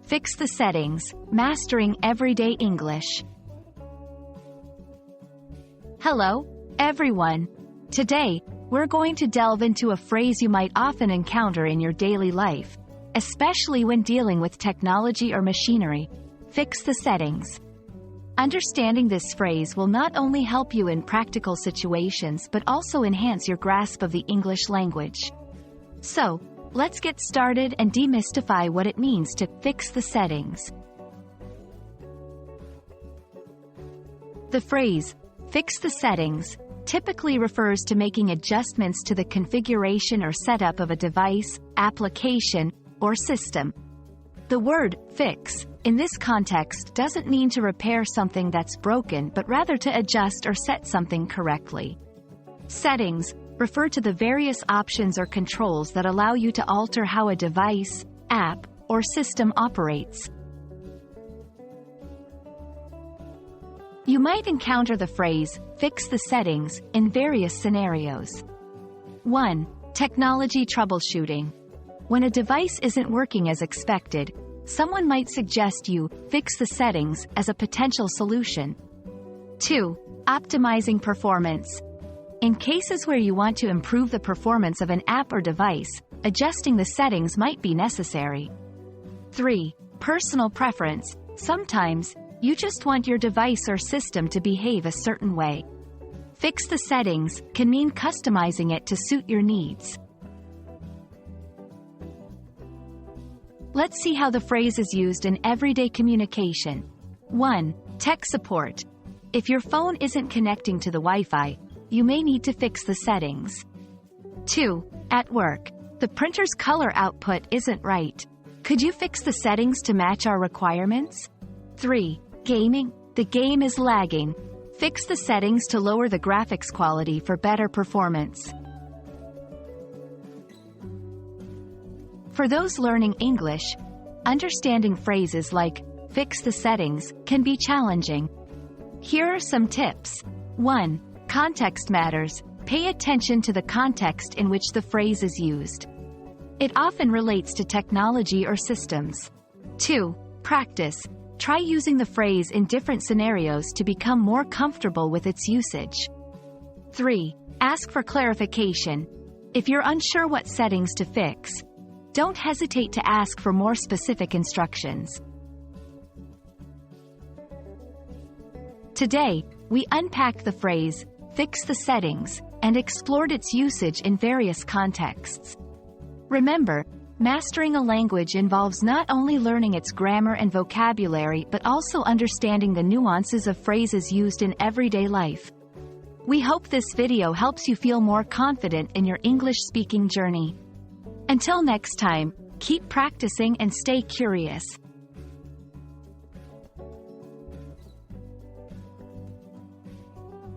Fix the settings, mastering everyday English. Hello, everyone. Today, we're going to delve into a phrase you might often encounter in your daily life, especially when dealing with technology or machinery. Fix the settings. Understanding this phrase will not only help you in practical situations but also enhance your grasp of the English language. So, let's get started and demystify what it means to fix the settings. The phrase, fix the settings, typically refers to making adjustments to the configuration or setup of a device, application, or system. The word fix, in this context, doesn't mean to repair something that's broken but rather to adjust or set something correctly. Settings refer to the various options or controls that allow you to alter how a device, app, or system operates. You might encounter the phrase, fix the settings, in various scenarios. 1. Technology troubleshooting. When a device isn't working as expected, someone might suggest you fix the settings as a potential solution. 2. Optimizing performance. In cases where you want to improve the performance of an app or device, adjusting the settings might be necessary. 3. Personal preference. Sometimes, you just want your device or system to behave a certain way. Fix the settings can mean customizing it to suit your needs. Let's see how the phrase is used in everyday communication. 1. Tech support. If your phone isn't connecting to the Wi-Fi, you may need to fix the settings. 2. At work. The printer's color output isn't right. Could you fix the settings to match our requirements? 3. Gaming. The game is lagging. Fix the settings to lower the graphics quality for better performance. For those learning English, understanding phrases like, fix the settings, can be challenging. Here are some tips. 1. Context matters. Pay attention to the context in which the phrase is used. It often relates to technology or systems. 2. Practice. Try using the phrase in different scenarios to become more comfortable with its usage. 3. Ask for clarification. If you're unsure what settings to fix, don't hesitate to ask for more specific instructions. Today, we unpacked the phrase, fix the settings, and explored its usage in various contexts. Remember, mastering a language involves not only learning its grammar and vocabulary but also understanding the nuances of phrases used in everyday life. We hope this video helps you feel more confident in your English-speaking journey. Until next time, keep practicing and stay curious.